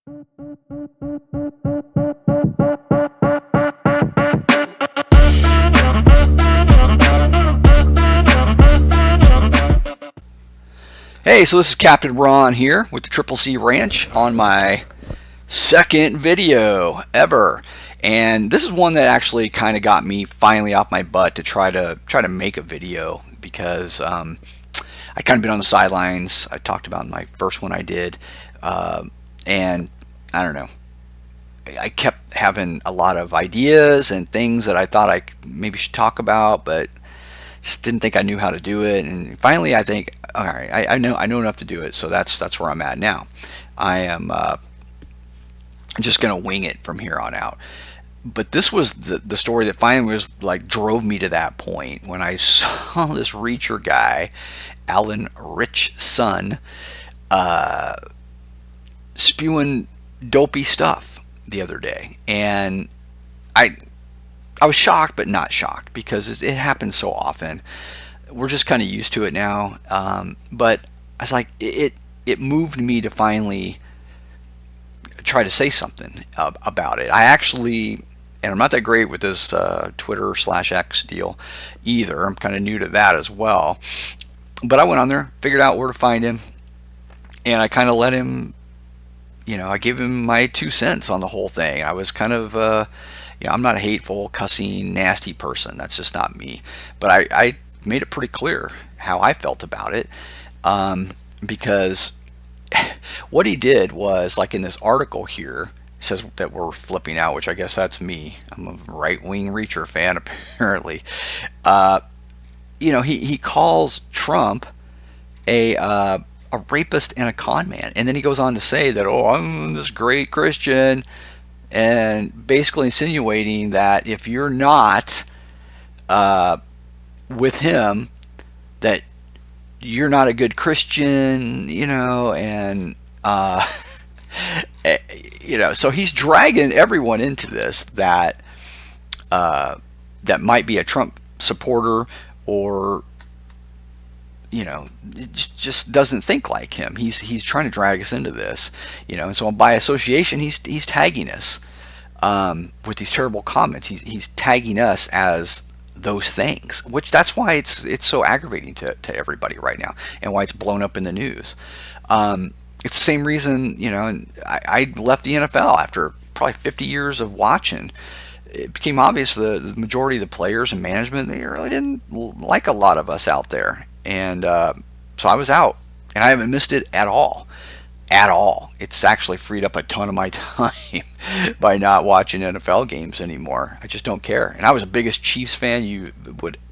Hey, so this is Captain Ron here with the Triple C Ranch on my second video ever. And this is one that actually kind of got me finally off my butt to try to make a video because I kind of been on the sidelines. I talked about in my first one I did, and I don't know. I kept having a lot of ideas and things that I thought I maybe should talk about, but just didn't think I knew how to do it. And finally, I think, all right, I know enough to do it. So that's where I'm at now. I am just gonna wing it from here on out. But this was the story that finally was like drove me to that point when I saw this Reacher guy, Alan Richson, spewing dopey stuff the other day, and I I was shocked, but not shocked because it happens so often. We're just kind of used to it now. But I was like, it moved me to finally try to say something about it. I actually, and I'm not that great with this Twitter/X deal either. I'm kind of new to that as well. But I went on there, figured out where to find him, and I kind of let him. I gave him my 2 cents on the whole thing. I was kind of, I'm not a hateful, cussing, nasty person. That's just not me. But I made it pretty clear how I felt about it, because what he did was, like in this article here, it says that we're flipping out, which I guess that's me. I'm a right-wing Reacher fan, apparently. He calls Trump a rapist and a con man, and then he goes on to say that, oh, I'm this great Christian, and basically insinuating that if you're not with him, that you're not a good Christian, and so he's dragging everyone into this that might be a Trump supporter, or it just doesn't think like him. He's trying to drag us into this, and so by association, he's tagging us with these terrible comments. He's tagging us as those things, which that's why it's so aggravating to everybody right now, and why it's blown up in the news. It's the same reason, and I left the NFL after probably 50 years of watching. It became obvious the majority of the players and management, they really didn't like a lot of us out there. And so I was out, and I haven't missed it at all. At all. It's actually freed up a ton of my time by not watching NFL games anymore. I just don't care. And I was the biggest Chiefs fan you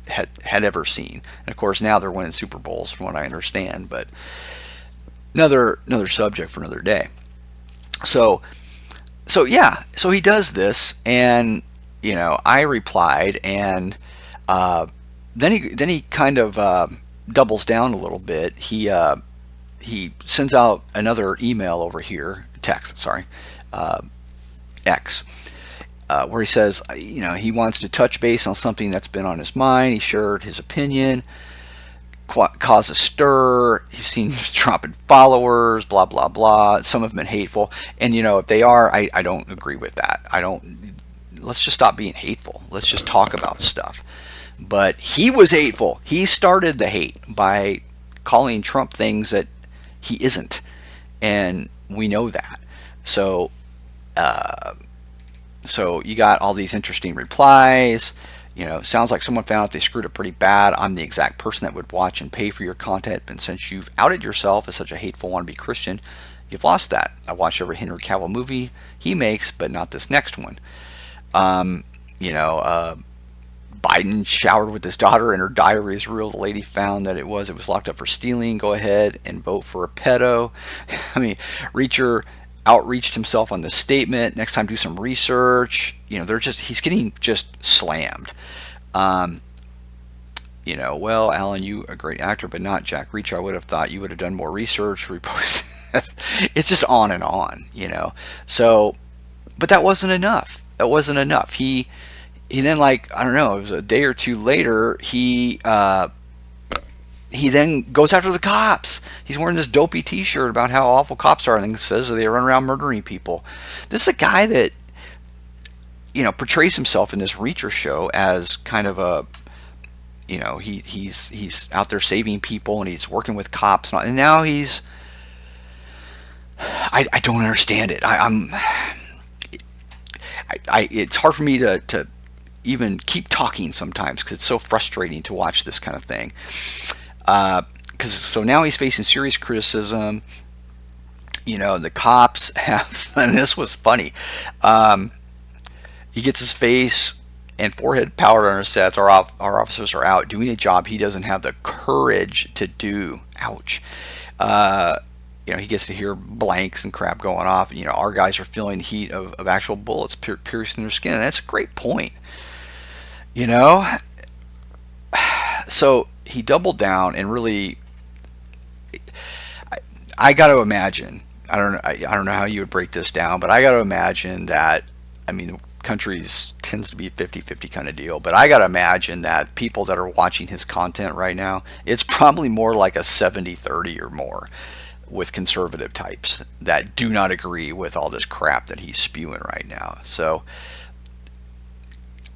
had ever seen. And of course now they're winning Super Bowls, from what I understand. But another subject for another day. So yeah. So he does this, and I replied, and then he kind of doubles down a little bit. He sends out another email over here, X, where he says, he wants to touch base on something that's been on his mind. He shared his opinion, caused a stir. He's seen dropping followers, blah blah blah. Some have been hateful, and if they are, I don't agree with that. Let's just stop being hateful. Let's just talk about stuff. But he was hateful. He started the hate by calling Trump things that he isn't, and we know that. So you got all these interesting replies. Sounds like someone found out they screwed up pretty bad. I'm the exact person that would watch and pay for your content, and since you've outed yourself as such a hateful wannabe Christian, you've lost that. I watch every Henry Cavill movie he makes, but not this next one. Biden showered with his daughter, and her diary is real. The lady found that it was locked up for stealing. Go ahead and vote for a pedo. I mean, Reacher outreached himself on this statement. Next time, do some research. He's getting just slammed. Well, Alan, you a great actor, but not Jack Reacher. I would have thought you would have done more research. It's just on and on, So, but that wasn't enough. He then, like, I don't know, it was a day or two later, he he then goes after the cops. He's wearing this dopey T-shirt about how awful cops are, and then says they run around murdering people. This is a guy that portrays himself in this Reacher show as kind of a he's out there saving people and he's working with cops, and now I don't understand it. It's hard for me to even keep talking sometimes because it's so frustrating to watch this kind of thing. So now he's facing serious criticism. The cops have, and this was funny. He gets his face and forehead powder on his sets. Our officers are out doing a job he doesn't have the courage to do. Ouch. He gets to hear blanks and crap going off. Our guys are feeling the heat of actual bullets piercing their skin. And that's a great point. So he doubled down and really, I got to imagine, I don't know how you would break this down, but I got to imagine that, the countries tends to be a 50-50 kind of deal, but I got to imagine that people that are watching his content right now, it's probably more like a 70-30 or more with conservative types that do not agree with all this crap that he's spewing right now. So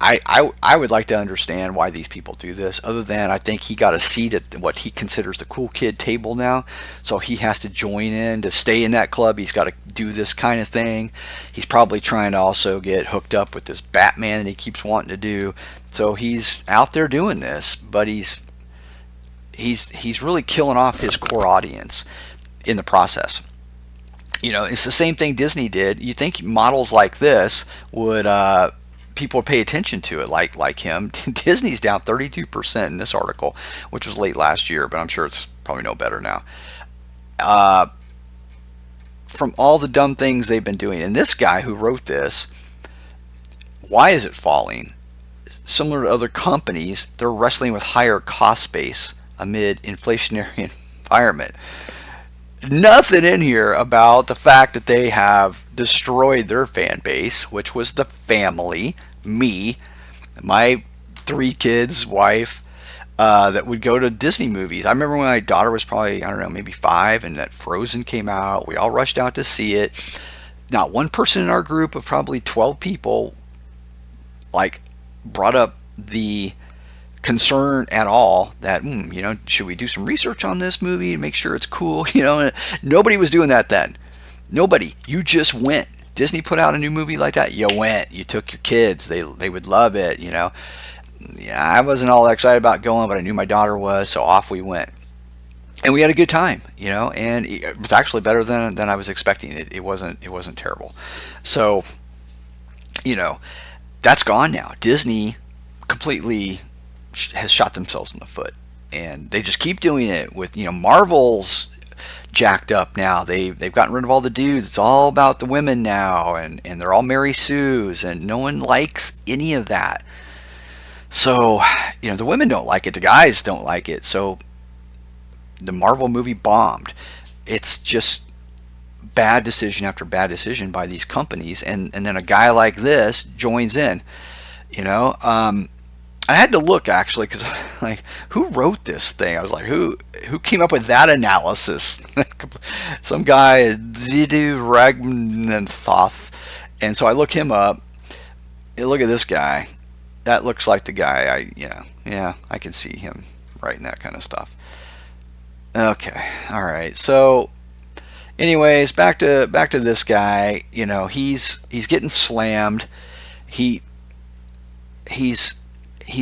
I would like to understand why these people do this, other than I think he got a seat at what he considers the cool kid table now, so he has to join in to stay in that club. He's got to do this kind of thing. He's probably trying to also get hooked up with this Batman that he keeps wanting to do. So he's out there doing this, but he's really killing off his core audience in the process. It's the same thing Disney did. You think models like this would people would pay attention to it like him. Disney's down 32% in this article, which was late last year, but I'm sure it's probably no better now. From all the dumb things they've been doing. And this guy who wrote this, why is it falling? Similar to other companies, they're wrestling with higher cost base amid inflationary environment. Nothing in here about the fact that they have destroyed their fan base, which was the family, me, my 3 kids, wife, that would go to Disney movies. I remember when my daughter was probably, I don't know, maybe 5, and that Frozen came out. We all rushed out to see it. Not one person in our group of probably 12 people brought up the concern at all that should we do some research on this movie and make sure it's cool. Nobody was doing that then. Nobody. You just went. Disney put out a new movie like that, you went, you took your kids, they would love it. Yeah, I wasn't all that excited about going, but I knew my daughter was, so off we went, and we had a good time. And it was actually better than I was expecting. It wasn't terrible. So that's gone now. Disney completely has shot themselves in the foot, and they just keep doing it with Marvel's jacked up now. They've gotten rid of all the dudes. It's all about the women now, and they're all Mary Sue's, and no one likes any of that. So the women don't like it, the guys don't like it, so the Marvel movie bombed. It's just bad decision after bad decision by these companies, and then a guy like this joins in. I had to look actually, because who wrote this thing? I was like, who came up with that analysis? Some guy, Zidu Ragnanthoth. And so I look him up. And look at this guy. That looks like the guy. I can see him writing that kind of stuff. Okay, all right. So, anyways, back to this guy. He's getting slammed. He's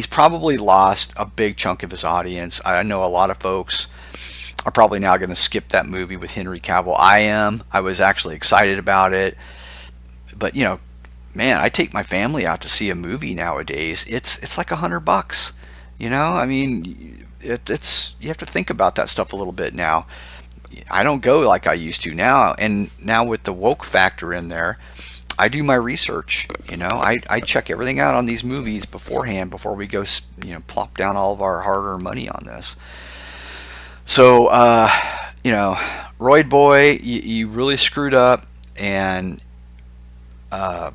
probably lost a big chunk of his audience. I know a lot of folks are probably now going to skip that movie with Henry Cavill. I was actually excited about it. But, man, I take my family out to see a movie nowadays. It's like $100. It's you have to think about that stuff a little bit now. I don't go like I used to now. And now with the woke factor in there, I do my research. I check everything out on these movies beforehand before we go, plop down all of our hard-earned money on this. So, Royd Boy, you really screwed up, and I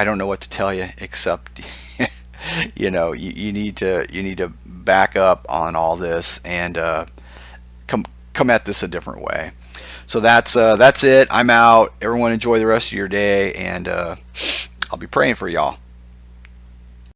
don't know what to tell you except, you need to back up on all this, and come come at this a different way. So that's it. I'm out. Everyone enjoy the rest of your day, and I'll be praying for y'all.